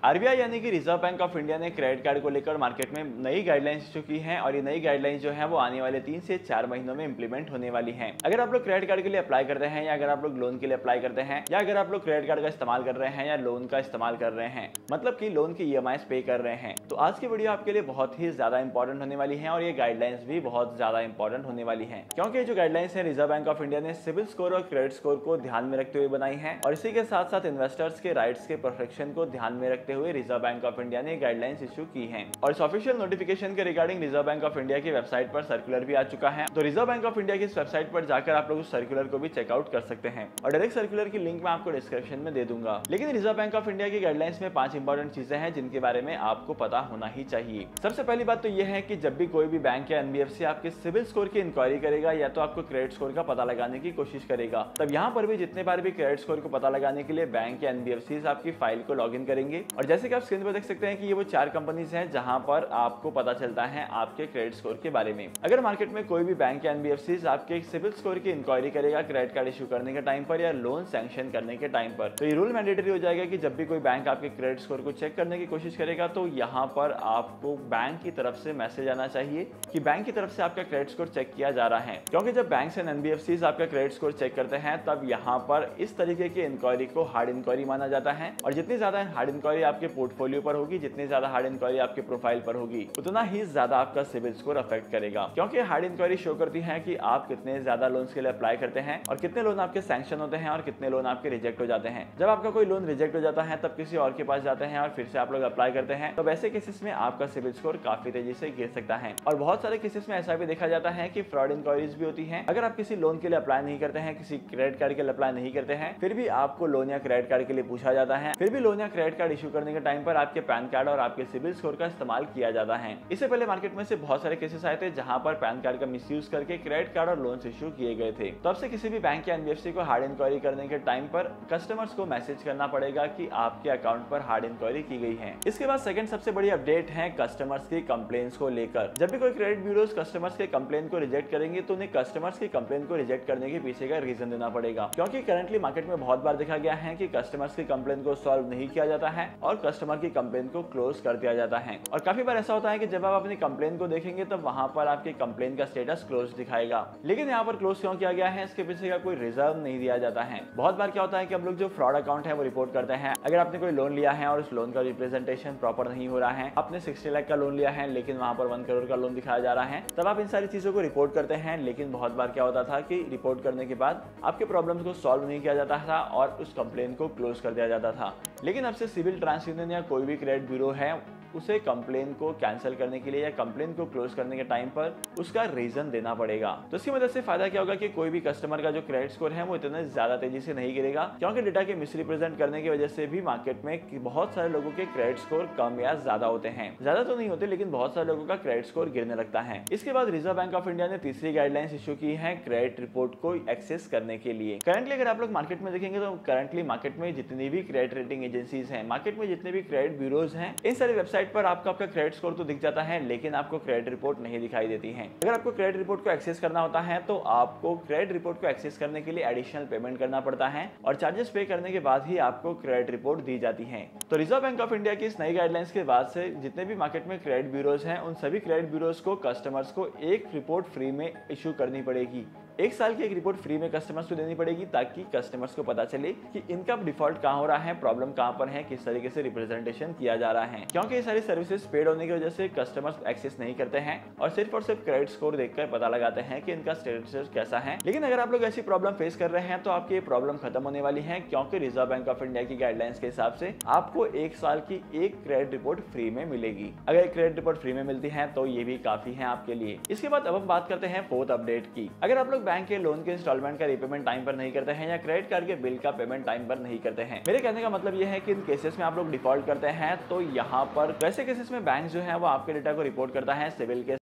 RBI यानी कि reserve bank of India ने क्रेडिट कार्ड को लेकर मार्केट में नई गाइडलाइंस इशू की हैं और ये नई गाइडलाइंस जो है वो आने वाले 3 से 4 महीनों में इंप्लीमेंट होने वाली हैं। अगर आप लोग क्रेडिट कार्ड के लिए अप्लाई करते हैं या अगर आप लोग लोन के लिए अप्लाई करते हैं या अगर आप लोग क्रेडिट कार्ड का इस्तेमाल कर रहे हैं या लोन का इस्तेमाल कर रहे हैं, मतलब कि लोन की ईएमआईस पे कर रहे हैं, तो आज की वीडियो आपके लिए बहुत ही ज्यादा इंपॉर्टेंट होने वाली है और ये गाइडलाइंस भी बहुत ज्यादा इंपॉर्टेंट होने वाली है, क्योंकि जो गाइडलाइंस है रिजर्व बैंक ऑफ इंडिया ने सिविल स्कोर और क्रेडिट स्कोर को ध्यान में रखते हुए बनाई है और इसी के साथ साथ इन्वेस्टर्स के राइट्स के प्रोटेक्शन को ध्यान में रखते हुए रिजर्व बैंक ऑफ इंडिया ने गाइडलाइंस इशू की हैं। और इस ऑफिशियल नोटिफिकेशन के regarding reserve bank of India की वेबसाइट पर सर्कुलर भी आ चुका है, तो रिजर्व बैंक ऑफ इंडिया की इस वेबसाइट पर जाकर आप लोग उस सर्कुलर को भी चेकआउट कर सकते हैं और डायरेक्ट सर्कुलर की लिंक मैं आपको डिस्क्रिप्शन में दे दूंगा। लेकिन रिजर्व बैंक ऑफ इंडिया की गाइडलाइंस में 5 इंपॉर्टेंट चीजें हैं जिनके बारे में आपको पता होना ही चाहिए। सबसे पहली बात तो यह है कि जब भी कोई भी बैंक या एनबीएफसी आपके सिविल स्कोर की इंक्वायरी करेगा या तो आपको क्रेडिट स्कोर का पता लगाने की कोशिश करेगा, तब यहाँ पर भी जितने बार भी क्रेडिट स्कोर को पता लगाने के लिए बैंक या एनबीएफसी आपकी फाइल को लॉग इन करेंगे। और जैसे कि आप स्क्रीन पर देख सकते हैं कि ये वो 4 कंपनीज हैं जहां पर आपको पता चलता है आपके क्रेडिट स्कोर के बारे में। अगर मार्केट में कोई भी बैंक या एनबीएफसी आपके सिविल स्कोर की इंक्वायरी करेगा क्रेडिट कार्ड इशू करने के टाइम पर या लोन सैंक्शन करने के टाइम पर, तो ये रूल मैंडेटरी हो जाएगा कि जब भी कोई बैंक आपके क्रेडिट स्कोर को चेक करने की कोशिश करेगा तो यहाँ पर आपको बैंक की तरफ से मैसेज आना चाहिए कि बैंक की तरफ से आपका क्रेडिट स्कोर चेक किया जा रहा है। क्योंकि जब बैंक एंड एनबीएफसी आपका क्रेडिट स्कोर चेक करते हैं तब यहाँ पर इस तरीके की इंक्वायरी को हार्ड इंक्वायरी माना जाता है और जितनी ज्यादा हार्ड इंक्वायरी आपके पोर्टफोलियो पर होगी, जितनी ज्यादा हार्ड इंक्वायरी आपके प्रोफाइल पर होगी, उतना ही ज्यादा आपका सिविल स्कोर अफेक्ट करेगा। क्योंकि हार्ड इंक्वायरी शो करती है कि आप कितने ज्यादा लोन्स के लिए अप्लाई करते हैं और कितने लोन आपके सैंक्शन होते हैं और कितने लोन आपके रिजेक्ट हो जाते हैं। जब आपका कोई लोन रिजेक्ट हो जाता है तब किसी और के पास जाते हैं और फिर से आप लोग अप्लाई करते हैं, तो ऐसे केसेस में आपका सिविल स्कोर काफी तेजी से गिर सकता है। और बहुत सारे केसेस में ऐसा भी देखा जाता है कि फ्रॉड इंक्वायरीज भी होती हैं। अगर आप किसी लोन के लिए अप्लाई नहीं करते हैं, किसी क्रेडिट कार्ड के लिए अप्लाई नहीं करते हैं, फिर भी आपको लोन या क्रेडिट कार्ड के लिए पूछा जाता है, फिर भी लोन या क्रेडिट कार्ड इशू करने के टाइम पर आपके पैन कार्ड और आपके सिविल स्कोर का इस्तेमाल किया जाता है। इससे पहले मार्केट में से बहुत सारे केसेस आए थे जहां पर पैन कार्ड का मिसयूज करके क्रेडिट कार्ड और लोन इशू किए गए थे। तब से किसी भी बैंक या एनबीएफसी को हार्ड इंक्वायरी करने के टाइम पर कस्टमर्स को मैसेज करना पड़ेगा कि आपके अकाउंट पर हार्ड इंक्वायरी की गई है। इसके बाद सेकंड सबसे बड़ी अपडेट है कस्टमर्स की कंप्लेंट्स को लेकर। जब भी कोई क्रेडिट ब्यूरोज कस्टमर्स के कंप्लेंट को रिजेक्ट करेंगे तो उन्हें कस्टमर्स की कंप्लेंट को रिजेक्ट करने के पीछे का रीजन देना पड़ेगा, क्योंकि करंटली मार्केट में बहुत बार देखा गया है कि कस्टमर्स की कंप्लेंट को सॉल्व नहीं किया जाता है और कस्टमर की कंप्लेंट को क्लोज कर दिया जाता है। और काफी बार ऐसा होता है कि जब आप अपनी कंप्लेंट को देखेंगे तब वहां पर आपकी कंप्लेंट का स्टेटस क्लोज दिखाएगा, लेकिन यहाँ पर क्लोज क्यों किया गया है इसके पीछे का कोई रीजन नहीं दिया जाता है। बहुत बार क्या होता है कि हम लोग जो फ्रॉड अकाउंट है वो रिपोर्ट करते हैं। अगर आपने कोई लोन लिया है और उस लोन का रिप्रेजेंटेशन प्रॉपर नहीं हो रहा है, आपने 60 लाख का लोन लिया है लेकिन वहां पर 1 करोड़ का लोन दिखाया जा रहा है, तब आप इन सारी चीजों को रिपोर्ट करते हैं। लेकिन बहुत बार क्या होता था कि रिपोर्ट करने के बाद आपके प्रॉब्लम्स को सॉल्व नहीं किया जाता था और उस कंप्लेंट को क्लोज कर दिया जाता था। लेकिन अब से सिविल ट्रांस यूनियन या कोई भी क्रेडिट ब्यूरो है उसे कंप्लेन को कैंसिल करने के लिए या कंप्लेन को क्लोज करने के टाइम पर उसका रीजन देना पड़ेगा। तो इसकी वजह से फायदा क्या होगा कि कोई भी कस्टमर का जो क्रेडिट स्कोर है वो इतना ज्यादा तेजी से नहीं गिरेगा, क्योंकि डेटा के मिसरिप्रेजेंट करने की वजह से भी मार्केट में बहुत सारे लोगों के क्रेडिट स्कोर कम या ज्यादा होते हैं। ज्यादा तो नहीं होते लेकिन बहुत सारे लोगों का क्रेडिट स्कोर गिरने लगता है। इसके बाद रिजर्व बैंक ऑफ इंडिया ने तीसरी गाइडलाइंस इशू की है क्रेडिट रिपोर्ट को एक्सेस करने के लिए। करंटली अगर आप लोग मार्केट में देखेंगे तो करंटली मार्केट में जितनी भी क्रेडिट रेटिंग एजेंसीज हैं, मार्केट में जितने भी क्रेडिट ब्यूरोज हैं, इन सारी वेबसाइट पर आपका क्रेडिट स्कोर तो दिख जाता है लेकिन आपको क्रेडिट रिपोर्ट नहीं दिखाई देती है। अगर आपको क्रेडिट रिपोर्ट को एक्सेस करना होता है तो आपको क्रेडिट रिपोर्ट को एक्सेस करने के लिए एडिशनल पेमेंट करना पड़ता है और चार्जेस पे करने के बाद ही आपको क्रेडिट रिपोर्ट दी जाती है। तो रिजर्व बैंक ऑफ इंडिया की इस नई गाइडलाइंस के बाद से जितने भी मार्केट में क्रेडिट ब्यूरोज हैं उन सभी क्रेडिट ब्यूरोज को कस्टमर्स को एक रिपोर्ट फ्री में इशू करनी पड़ेगी। 1 साल की एक रिपोर्ट फ्री में कस्टमर्स को देनी पड़ेगी ताकि कस्टमर्स को पता चले कि इनका डिफॉल्ट कहाँ हो रहा है, प्रॉब्लम कहाँ पर है, किस तरीके से रिप्रेजेंटेशन किया जा रहा है। क्योंकि ये सारी सर्विसेज पेड होने की वजह से कस्टमर्स एक्सेस नहीं करते हैं और सिर्फ क्रेडिट स्कोर देखकर पता लगाते हैं कि इनका स्टेटस कैसा है। लेकिन अगर आप लोग ऐसी प्रॉब्लम फेस कर रहे हैं तो आपकी ये प्रॉब्लम खत्म होने वाली है, क्योंकि रिजर्व बैंक ऑफ इंडिया की गाइडलाइंस के हिसाब से आपको 1 साल की एक क्रेडिट रिपोर्ट फ्री में मिलेगी। अगर एक क्रेडिट रिपोर्ट फ्री में मिलती है तो ये भी काफी है आपके लिए। इसके बाद अब हम बात करते हैं 4th अपडेट की। अगर आप लोग बैंक के लोन के इंस्टॉलमेंट का रीपेमेंट टाइम पर नहीं करते हैं या क्रेडिट कार्ड के बिल का पेमेंट टाइम पर नहीं करते हैं, मेरे कहने का मतलब यह है कि इन केसेस में आप लोग डिफॉल्ट करते हैं तो यहाँ पर वैसे केसेस में बैंक जो है वो आपके डेटा को रिपोर्ट करता है सिविल के